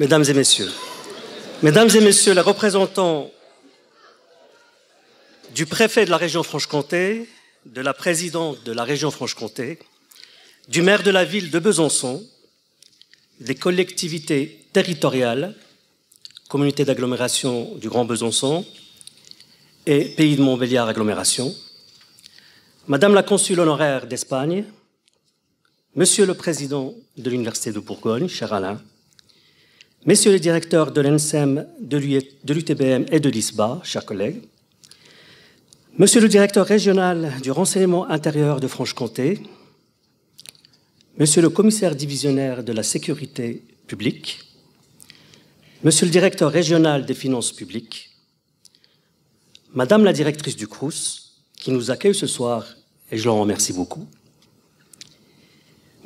Mesdames et messieurs, les représentants du préfet de la région Franche-Comté, de la présidente de la région Franche-Comté, du maire de la ville de Besançon, des collectivités territoriales, communauté d'agglomération du Grand Besançon et Pays de Montbéliard agglomération, Madame la consul honoraire d'Espagne, Monsieur le président de l'Université de Bourgogne, cher Alain, Messieurs les directeurs de l'ENSEM, de l'UTBM et de l'ISBA, chers collègues, Monsieur le directeur régional du renseignement intérieur de Franche-Comté, Monsieur le commissaire divisionnaire de la sécurité publique, Monsieur le directeur régional des finances publiques, Madame la directrice du Crous, qui nous accueille ce soir, et je l'en remercie beaucoup,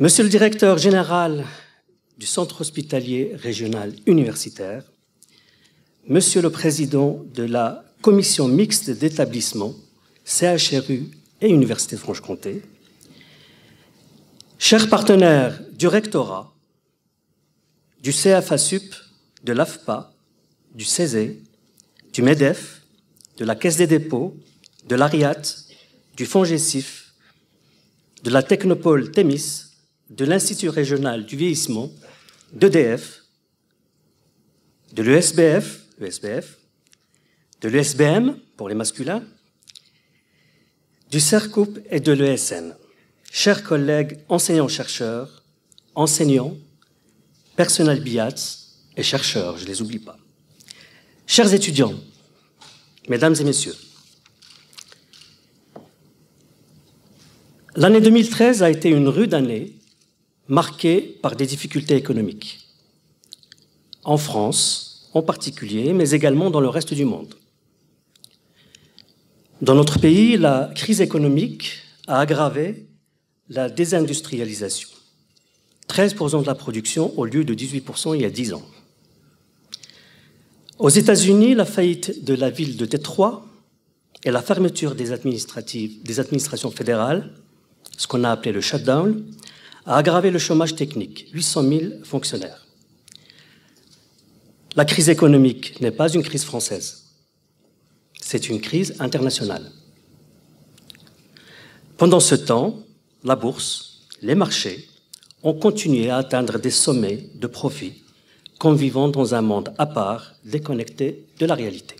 Monsieur le directeur général du Centre hospitalier régional universitaire, Monsieur le président de la commission mixte d'établissement, CHRU et Université de Franche-Comté, chers partenaires du rectorat, du CFA-SUP, de l'AFPA, du CESE, du MEDEF, de la Caisse des dépôts, de l'ARIAT, du FONGECIF, de la Technopole Thémis, de l'Institut régional du vieillissement, d'EDF, de l'ESBF, de l'ESBM pour les masculins, du CERCOUP et de l'ESN. Chers collègues enseignants-chercheurs, enseignants, personnel BIATS et chercheurs, je ne les oublie pas. Chers étudiants, mesdames et messieurs, l'année 2013 a été une rude année marquée par des difficultés économiques. En France, en particulier, mais également dans le reste du monde. Dans notre pays, la crise économique a aggravé la désindustrialisation. 13% de la production au lieu de 18% il y a 10 ans. Aux États-Unis, la faillite de la ville de Détroit et la fermeture des administrations fédérales, ce qu'on a appelé le shutdown, a aggravé le chômage technique, 800 000 fonctionnaires. La crise économique n'est pas une crise française, c'est une crise internationale. Pendant ce temps, la bourse, les marchés ont continué à atteindre des sommets de profit, comme vivant dans un monde à part, déconnecté de la réalité.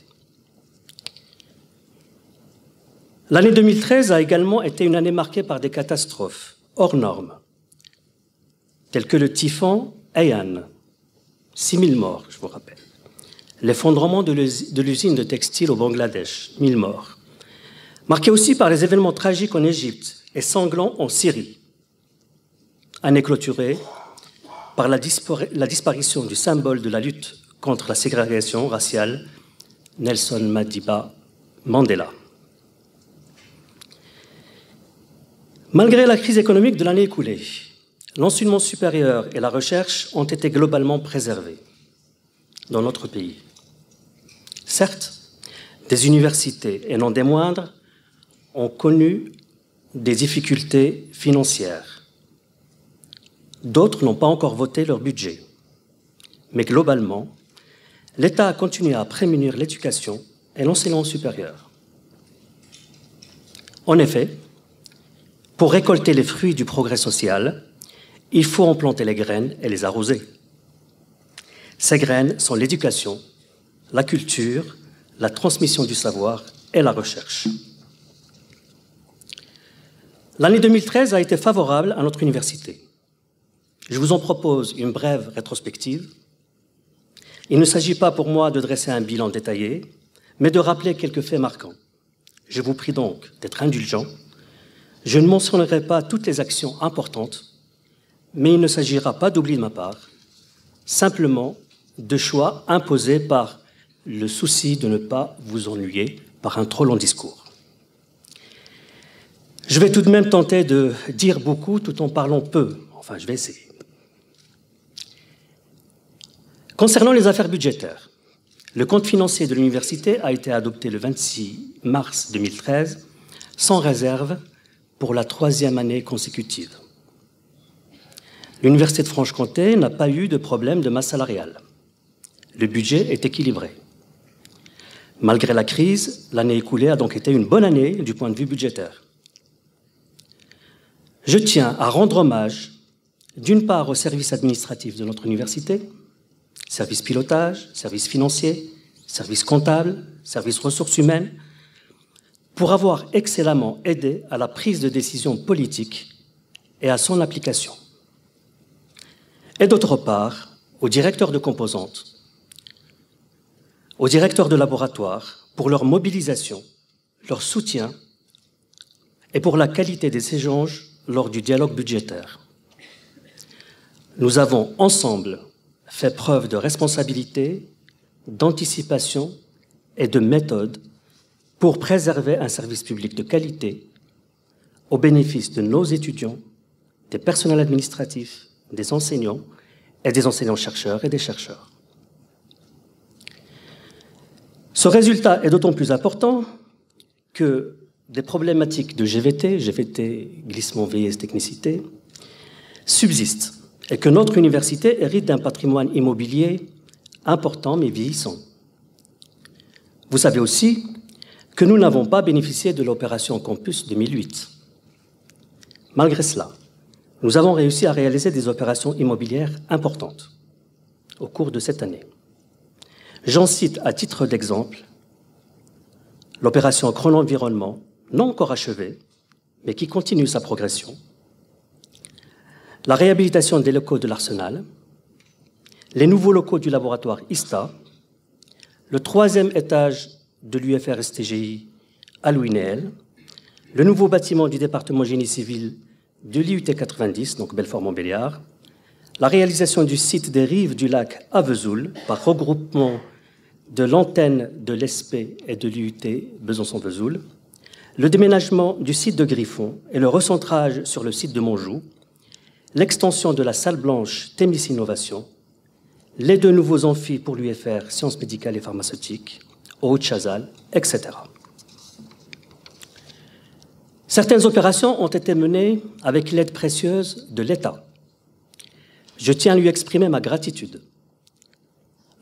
L'année 2013 a également été une année marquée par des catastrophes hors normes, tels que le typhon Haiyan, 6 000 morts, je vous rappelle. L'effondrement de l'usine de textile au Bangladesh, 1 000 morts. Marqué aussi par les événements tragiques en Égypte et sanglants en Syrie. Année clôturée par la disparition du symbole de la lutte contre la ségrégation raciale, Nelson Madiba Mandela. Malgré la crise économique de l'année écoulée, l'enseignement supérieur et la recherche ont été globalement préservés dans notre pays. Certes, des universités, et non des moindres, ont connu des difficultés financières. D'autres n'ont pas encore voté leur budget. Mais globalement, l'État a continué à prémunir l'éducation et l'enseignement supérieur. En effet, pour récolter les fruits du progrès social, il faut en planter les graines et les arroser. Ces graines sont l'éducation, la culture, la transmission du savoir et la recherche. L'année 2013 a été favorable à notre université. Je vous en propose une brève rétrospective. Il ne s'agit pas pour moi de dresser un bilan détaillé, mais de rappeler quelques faits marquants. Je vous prie donc d'être indulgents. Je ne mentionnerai pas toutes les actions importantes, mais il ne s'agira pas d'oubli de ma part, simplement de choix imposés par le souci de ne pas vous ennuyer par un trop long discours. Je vais tout de même tenter de dire beaucoup tout en parlant peu. Enfin, je vais essayer. Concernant les affaires budgétaires, le compte financier de l'université a été adopté le 26 mars 2013, sans réserve, pour la 3e année consécutive. L'Université de Franche-Comté n'a pas eu de problème de masse salariale. Le budget est équilibré. Malgré la crise, l'année écoulée a donc été une bonne année du point de vue budgétaire. Je tiens à rendre hommage, d'une part, au service administratif de notre université, service pilotage, service financier, service comptable, service ressources humaines, pour avoir excellemment aidé à la prise de décision politique et à son application. Et d'autre part, aux directeurs de composantes, aux directeurs de laboratoire, pour leur mobilisation, leur soutien et pour la qualité des échanges lors du dialogue budgétaire. Nous avons ensemble fait preuve de responsabilité, d'anticipation et de méthode pour préserver un service public de qualité au bénéfice de nos étudiants, des personnels administratifs, des enseignants et des enseignants-chercheurs et des chercheurs. Ce résultat est d'autant plus important que des problématiques de GVT, glissement vieillesse technicité, subsistent et que notre université hérite d'un patrimoine immobilier important mais vieillissant. Vous savez aussi que nous n'avons pas bénéficié de l'opération Campus 2008. Malgré cela, nous avons réussi à réaliser des opérations immobilières importantes au cours de cette année. J'en cite à titre d'exemple l'opération Chrono-Environnement, non encore achevée, mais qui continue sa progression, la réhabilitation des locaux de l'Arsenal, les nouveaux locaux du laboratoire ISTA, le 3e étage de l'UFR-STGI à Louis-Néel, le nouveau bâtiment du département génie civil de l'IUT 90, donc Belfort-Montbéliard, la réalisation du site des rives du lac à Vesoul par regroupement de l'antenne de l'ESP et de l'IUT Besançon-Vesoul, le déménagement du site de Griffon et le recentrage sur le site de Montjoux, l'extension de la salle blanche Thémis Innovation, les 2 nouveaux amphis pour l'UFR Sciences médicales et pharmaceutiques, au Haut-de-Chazal, etc. Certaines opérations ont été menées avec l'aide précieuse de l'État. Je tiens à lui exprimer ma gratitude.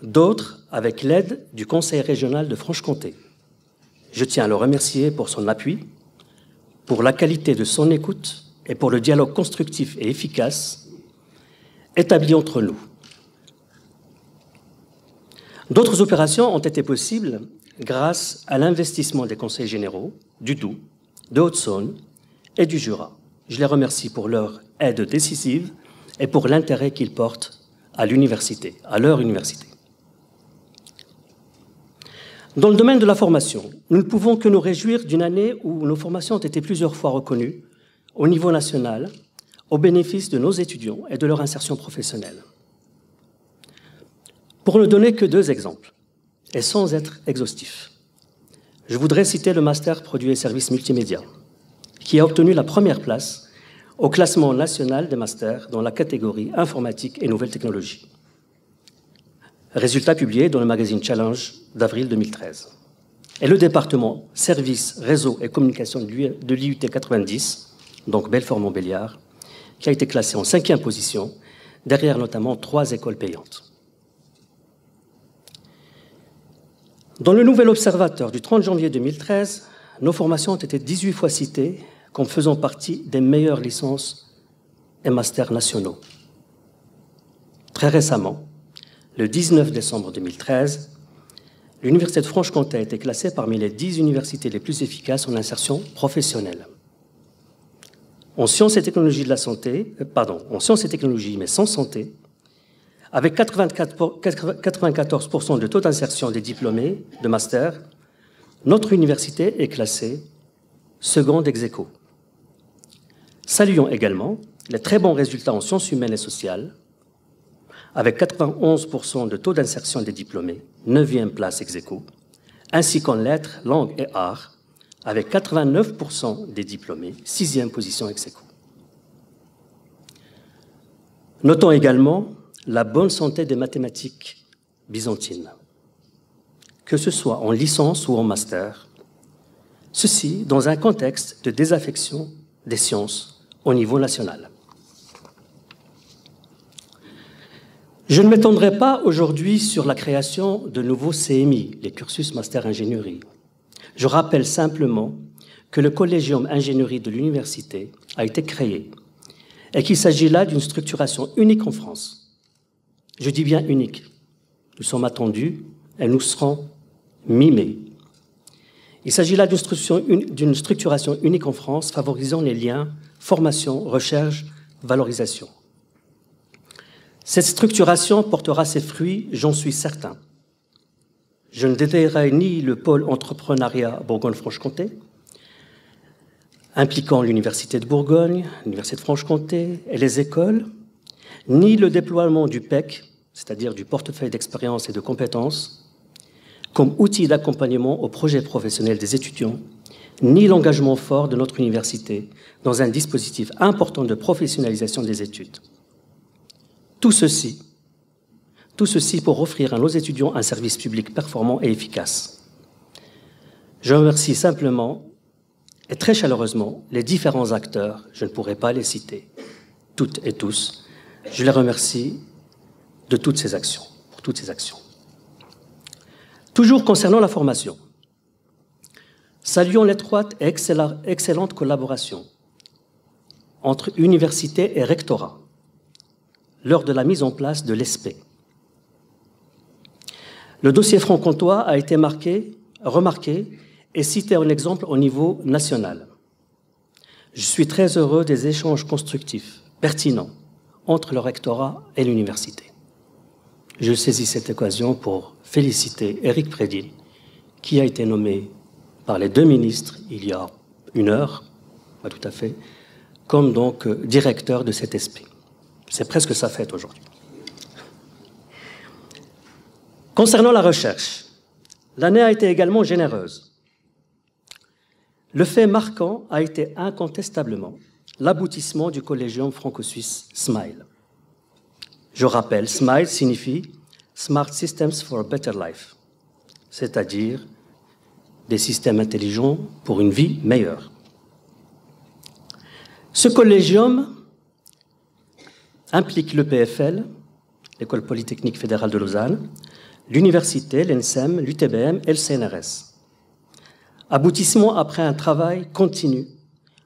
D'autres avec l'aide du Conseil régional de Franche-Comté. Je tiens à le remercier pour son appui, pour la qualité de son écoute et pour le dialogue constructif et efficace établi entre nous. D'autres opérations ont été possibles grâce à l'investissement des conseils généraux du Doubs, de Haute-Saône et du Jura. Je les remercie pour leur aide décisive et pour l'intérêt qu'ils portent à l'université, à leur université. Dans le domaine de la formation, nous ne pouvons que nous réjouir d'une année où nos formations ont été plusieurs fois reconnues au niveau national au bénéfice de nos étudiants et de leur insertion professionnelle. Pour ne donner que 2 exemples, et sans être exhaustif, je voudrais citer le Master Produits et Services Multimédia, qui a obtenu la 1re place au classement national des masters dans la catégorie Informatique et Nouvelles Technologies. Résultat publié dans le magazine Challenge d'avril 2013. Et le département Services, Réseaux et Communication de l'IUT 90, donc Belfort-Montbéliard, qui a été classé en 5e position, derrière notamment 3 écoles payantes. Dans le Nouvel Observateur du 30 janvier 2013, nos formations ont été 18 fois citées comme faisant partie des meilleures licences et masters nationaux. Très récemment, le 19 décembre 2013, l'Université de Franche-Comté a été classée parmi les 10 universités les plus efficaces en insertion professionnelle. En sciences et technologies de la santé, en sciences et technologies, mais sans santé, avec 94% de taux d'insertion des diplômés de master, notre université est classée seconde ex aequo. Saluons également les très bons résultats en sciences humaines et sociales, avec 91% de taux d'insertion des diplômés, 9e place ex aequo, ainsi qu'en lettres, langues et arts, avec 89% des diplômés, 6e position ex aequo. Notons également la bonne santé des mathématiques byzantines, que ce soit en licence ou en master, ceci dans un contexte de désaffection des sciences au niveau national. Je ne m'étendrai pas aujourd'hui sur la création de nouveaux CMI, les cursus Master Ingénierie. Je rappelle simplement que le Collégium Ingénierie de l'université a été créé et qu'il s'agit là d'une structuration unique en France. Je dis bien unique. Nous sommes attendus et nous serons mimés. Il s'agit là d'une structuration unique en France favorisant les liens formation, recherche, valorisation. Cette structuration portera ses fruits, j'en suis certain. Je ne détaillerai ni le pôle entrepreneuriat Bourgogne-Franche-Comté, impliquant l'Université de Bourgogne, l'Université de Franche-Comté et les écoles, ni le déploiement du PEC, c'est-à-dire du portefeuille d'expérience et de compétences, comme outil d'accompagnement au projet professionnel des étudiants, ni l'engagement fort de notre université dans un dispositif important de professionnalisation des études. Tout ceci pour offrir à nos étudiants un service public performant et efficace. Je remercie simplement et très chaleureusement les différents acteurs, je ne pourrai pas les citer, toutes et tous, je les remercie de toutes ces actions, pour toutes ces actions. Toujours concernant la formation, saluons l'étroite et excellente collaboration entre université et rectorat lors de la mise en place de l'ESPE. Le dossier franc-comtois a été remarqué et cité en exemple au niveau national. Je suis très heureux des échanges constructifs, pertinents, entre le rectorat et l'université. Je saisis cette occasion pour féliciter Éric Prédine, qui a été nommé par les deux ministres il y a une heure, pas tout à fait, comme donc directeur de cet ESPE. C'est presque sa fête aujourd'hui. Concernant la recherche, l'année a été également généreuse. Le fait marquant a été incontestablement l'aboutissement du collégium franco-suisse SMILE. Je rappelle, SMILE signifie Smart Systems for a Better Life, c'est-à-dire des systèmes intelligents pour une vie meilleure. Ce collégium implique l'EPFL, l'École polytechnique fédérale de Lausanne, l'université, l'ENSEM, l'UTBM et le CNRS. Aboutissement après un travail continu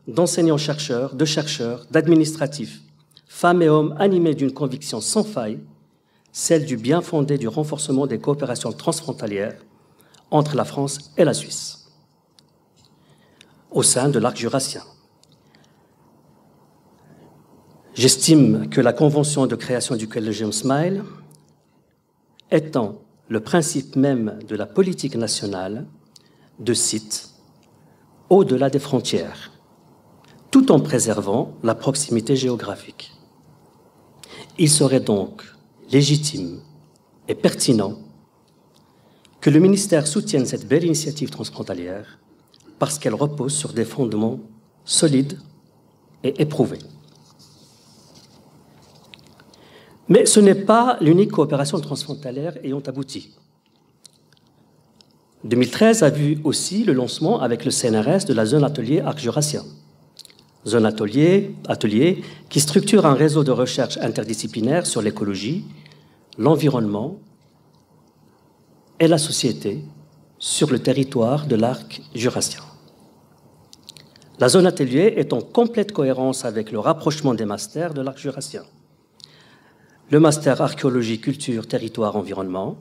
d'enseignants-chercheurs, de chercheurs, d'administratifs, femmes et hommes animés d'une conviction sans faille, celle du bien fondé du renforcement des coopérations transfrontalières entre la France et la Suisse, au sein de l'arc jurassien. J'estime que la convention de création du Collégium SMILE étend le principe même de la politique nationale de site au-delà des frontières, tout en préservant la proximité géographique. Il serait donc légitime et pertinent que le ministère soutienne cette belle initiative transfrontalière parce qu'elle repose sur des fondements solides et éprouvés. Mais ce n'est pas l'unique coopération transfrontalière ayant abouti. 2013 a vu aussi le lancement avec le CNRS de la zone atelier Arc Jurassien. Zone atelier qui structure un réseau de recherche interdisciplinaire sur l'écologie, l'environnement et la société sur le territoire de l'arc jurassien. La zone atelier est en complète cohérence avec le rapprochement des masters de l'arc jurassien. Le master archéologie, culture, territoire, environnement,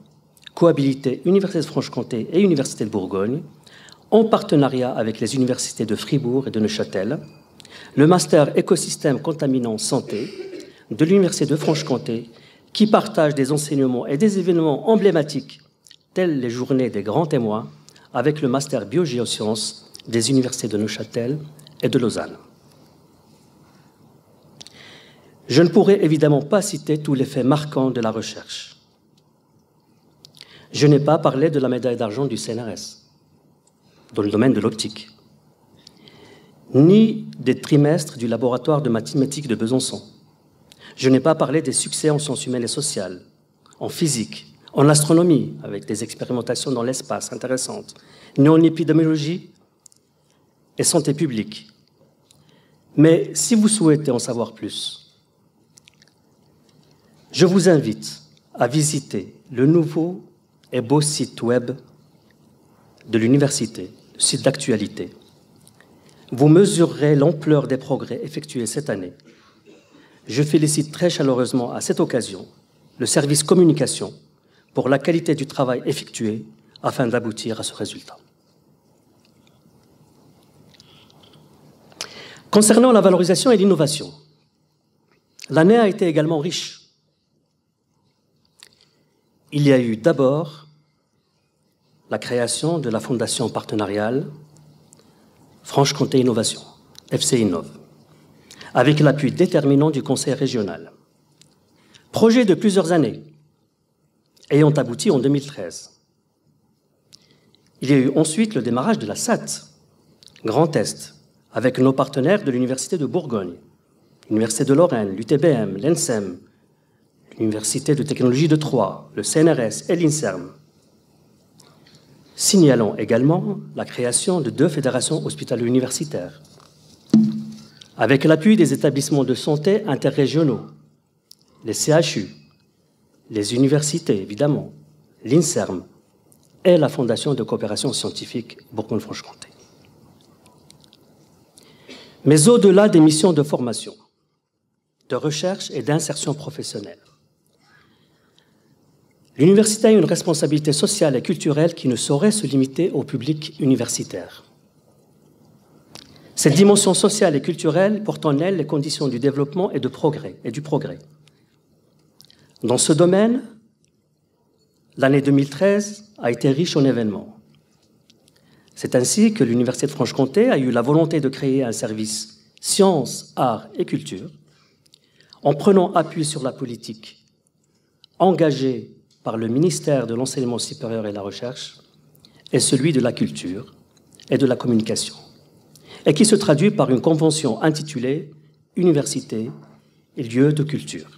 cohabilité Université de Franche-Comté et Université de Bourgogne, en partenariat avec les universités de Fribourg et de Neuchâtel, le master écosystème contaminant santé de l'Université de Franche-Comté, qui partage des enseignements et des événements emblématiques, tels les journées des grands témoins, avec le master biogéosciences des universités de Neuchâtel et de Lausanne. Je ne pourrai évidemment pas citer tous les faits marquants de la recherche. Je n'ai pas parlé de la médaille d'argent du CNRS, dans le domaine de l'optique, ni des trimestres du laboratoire de mathématiques de Besançon. Je n'ai pas parlé des succès en sciences humaines et sociales, en physique, en astronomie, avec des expérimentations dans l'espace intéressantes, ni en épidémiologie et santé publique. Mais si vous souhaitez en savoir plus, je vous invite à visiter le nouveau et beau site web de l'université, le site d'actualité, vous mesurerez l'ampleur des progrès effectués cette année. Je félicite très chaleureusement à cette occasion le service communication pour la qualité du travail effectué afin d'aboutir à ce résultat. Concernant la valorisation et l'innovation, l'année a été également riche. Il y a eu d'abord la création de la fondation partenariale Franche-Comté Innovation, FC Innov, avec l'appui déterminant du Conseil régional. Projet de plusieurs années, ayant abouti en 2013. Il y a eu ensuite le démarrage de la SAT, Grand Est, avec nos partenaires de l'Université de Bourgogne, l'Université de Lorraine, l'UTBM, l'ENSEM, l'Université de technologie de Troyes, le CNRS et l'INSERM. Signalons également la création de 2 fédérations hospitalo-universitaires, avec l'appui des établissements de santé interrégionaux, les CHU, les universités évidemment, l'INSERM et la Fondation de coopération scientifique Bourgogne-Franche-Comté. Mais au-delà des missions de formation, de recherche et d'insertion professionnelle, l'université a une responsabilité sociale et culturelle qui ne saurait se limiter au public universitaire. Cette dimension sociale et culturelle porte en elle les conditions du développement et du progrès. Dans ce domaine, l'année 2013 a été riche en événements. C'est ainsi que l'Université de Franche-Comté a eu la volonté de créer un service sciences, arts et culture, en prenant appui sur la politique engagée par le ministère de l'Enseignement supérieur et de la Recherche et celui de la Culture et de la Communication, et qui se traduit par une convention intitulée « Université et lieux de culture ».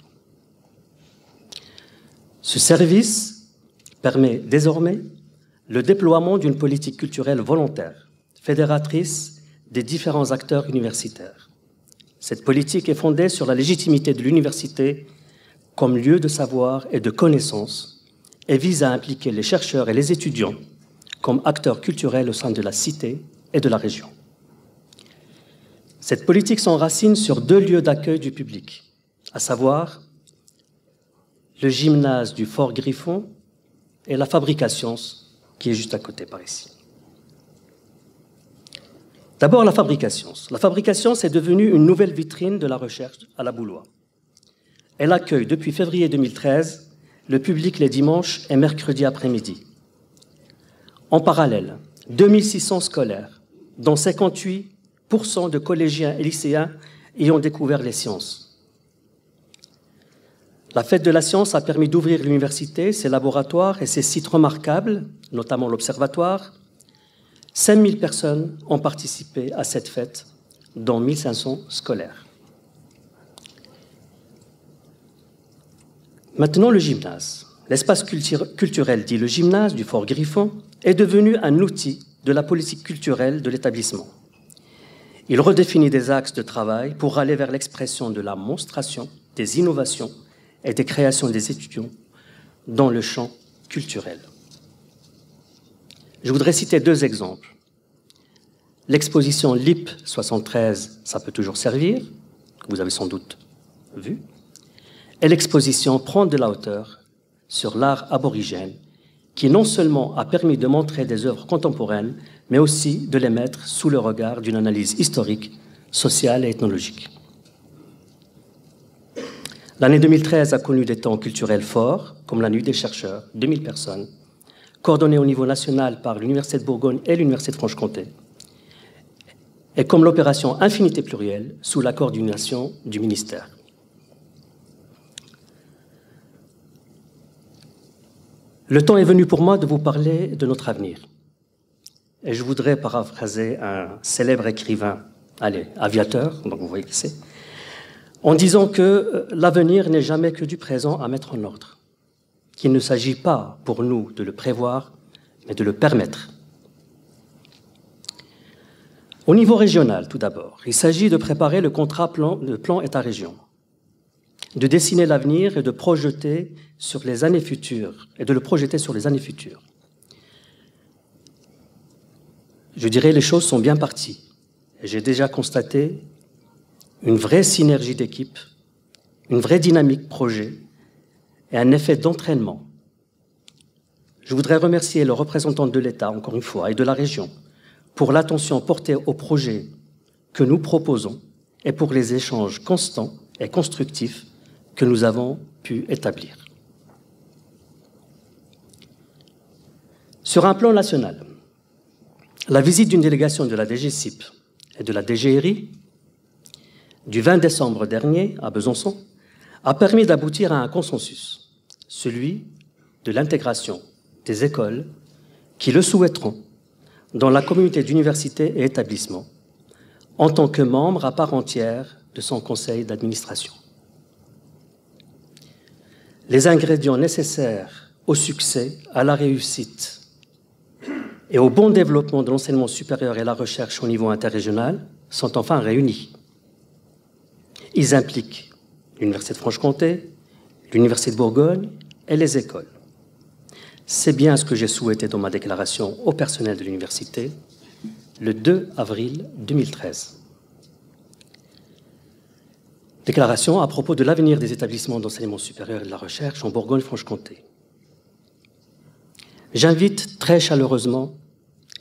Ce service permet désormais le déploiement d'une politique culturelle volontaire, fédératrice des différents acteurs universitaires. Cette politique est fondée sur la légitimité de l'université comme lieu de savoir et de connaissance et vise à impliquer les chercheurs et les étudiants comme acteurs culturels au sein de la cité et de la région. Cette politique s'enracine sur 2 lieux d'accueil du public, à savoir le gymnase du Fort Griffon et la Fabrique Sciences, qui est juste à côté par ici. D'abord, la Fabrique Sciences. La Fabrique Sciences est devenue une nouvelle vitrine de la recherche à la Boulois. Elle accueille depuis février 2013 le public les dimanches et mercredis après-midi. En parallèle, 2600 scolaires, dont 58% de collégiens et lycéens, y ont découvert les sciences. La fête de la science a permis d'ouvrir l'université, ses laboratoires et ses sites remarquables, notamment l'observatoire. 5000 personnes ont participé à cette fête, dont 1500 scolaires. Maintenant, le gymnase. L'espace culturel, dit le gymnase du Fort Griffon, est devenu un outil de la politique culturelle de l'établissement. Il redéfinit des axes de travail pour aller vers l'expression de la monstration, des innovations et des créations des étudiants dans le champ culturel. Je voudrais citer 2 exemples. L'exposition LIP 73, ça peut toujours servir, que vous avez sans doute vu, et l'exposition Prendre de la hauteur sur l'art aborigène, qui non seulement a permis de montrer des œuvres contemporaines, mais aussi de les mettre sous le regard d'une analyse historique, sociale et ethnologique. L'année 2013 a connu des temps culturels forts, comme la Nuit des chercheurs, 2000 personnes, coordonnée au niveau national par l'Université de Bourgogne et l'Université de Franche-Comté, et comme l'opération Infinité Plurielle, sous la coordination du ministère. Le temps est venu pour moi de vous parler de notre avenir. Et je voudrais paraphraser un célèbre écrivain, aviateur, donc vous voyez qui c'est, en disant que l'avenir n'est jamais que du présent à mettre en ordre, qu'il ne s'agit pas pour nous de le prévoir, mais de le permettre. Au niveau régional, tout d'abord, il s'agit de préparer le contrat plan État-région. de dessiner l'avenir et de projeter sur les années futures, Je dirais les choses sont bien parties. J'ai déjà constaté une vraie synergie d'équipe, une vraie dynamique projet et un effet d'entraînement. Je voudrais remercier le représentant de l'État, encore une fois, et de la région pour l'attention portée au projet que nous proposons et pour les échanges constants et constructifs que nous avons pu établir. Sur un plan national, la visite d'une délégation de la DGCIP et de la DGRI du 20 décembre dernier à Besançon a permis d'aboutir à un consensus, celui de l'intégration des écoles qui le souhaiteront dans la communauté d'universités et établissements en tant que membres à part entière de son conseil d'administration. Les ingrédients nécessaires au succès, à la réussite et au bon développement de l'enseignement supérieur et la recherche au niveau interrégional sont enfin réunis. Ils impliquent l'Université de Franche-Comté, l'Université de Bourgogne et les écoles. C'est bien ce que j'ai souhaité dans ma déclaration au personnel de l'université le 2 avril 2013. Déclaration à propos de l'avenir des établissements d'enseignement supérieur et de la recherche en Bourgogne-Franche-Comté. J'invite très chaleureusement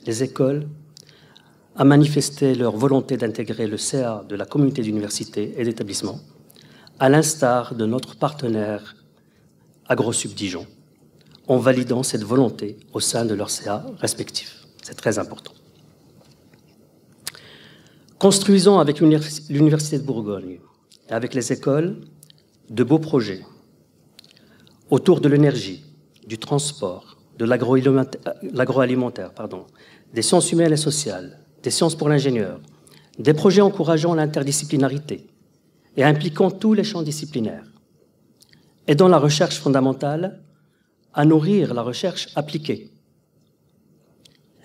les écoles à manifester leur volonté d'intégrer le CA de la communauté d'universités et d'établissements, à l'instar de notre partenaire AgroSup Dijon, en validant cette volonté au sein de leurs CA respectifs. C'est très important. Construisons avec l'Université de Bourgogne et avec les écoles de beaux projets autour de l'énergie, du transport, de l'agroalimentaire, des sciences humaines et sociales, des sciences pour l'ingénieur, des projets encourageant l'interdisciplinarité et impliquant tous les champs disciplinaires, et dans la recherche fondamentale, à nourrir la recherche appliquée.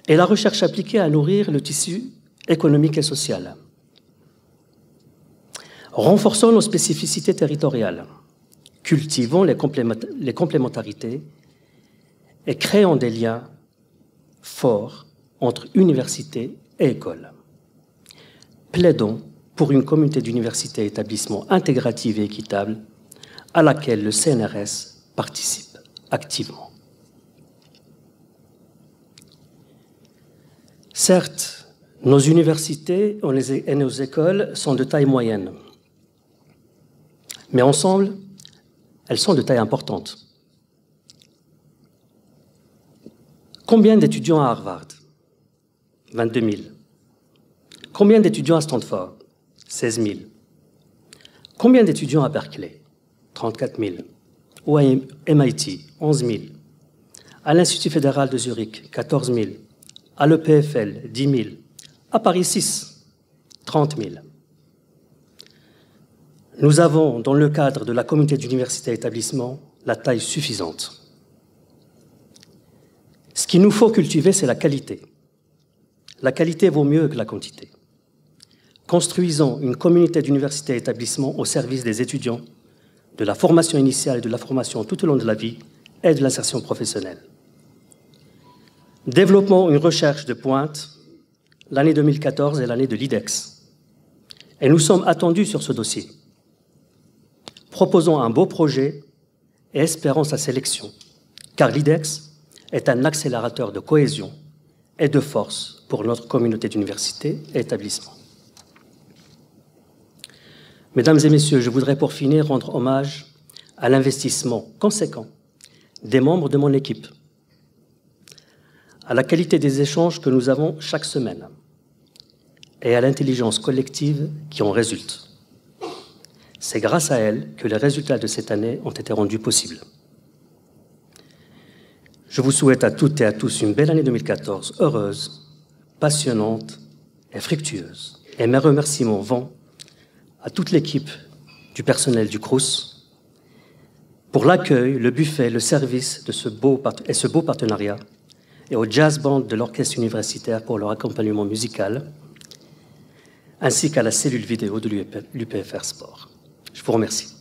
Et la recherche appliquée à nourrir le tissu économique et social. Renforçons nos spécificités territoriales, cultivons les complémentarités et créons des liens forts entre universités et écoles. Plaidons pour une communauté d'universités et établissements intégrative et équitable à laquelle le CNRS participe activement. Certes, nos universités et nos écoles sont de taille moyenne, mais ensemble, elles sont de taille importante. Combien d'étudiants à Harvard? 22 000. Combien d'étudiants à Stanford? 16 000. Combien d'étudiants à Berkeley? 34 000. Ou à MIT? 11 000. À l'Institut fédéral de Zurich? 14 000. À l'EPFL? 10 000. À Paris 6? 30 000. Nous avons, dans le cadre de la communauté d'université et établissement, la taille suffisante. Ce qu'il nous faut cultiver, c'est la qualité. La qualité vaut mieux que la quantité. Construisons une communauté d'universités et établissements au service des étudiants, de la formation initiale et de la formation tout au long de la vie et de l'insertion professionnelle. Développons une recherche de pointe. L'année 2014 est l'année de l'IDEX. Et nous sommes attendus sur ce dossier. Proposons un beau projet et espérons sa sélection, car l'IDEX est un accélérateur de cohésion et de force pour notre communauté d'universités et établissements. Mesdames et messieurs, je voudrais pour finir rendre hommage à l'investissement conséquent des membres de mon équipe, à la qualité des échanges que nous avons chaque semaine et à l'intelligence collective qui en résulte. C'est grâce à elle que les résultats de cette année ont été rendus possibles. Je vous souhaite à toutes et à tous une belle année 2014, heureuse, passionnante et fructueuse. Et mes remerciements vont à toute l'équipe du personnel du Crous pour l'accueil, le buffet, le service de ce beau partenariat, et au jazz band de l'orchestre universitaire pour leur accompagnement musical, ainsi qu'à la cellule vidéo de l'UPFR Sport. Je vous remercie.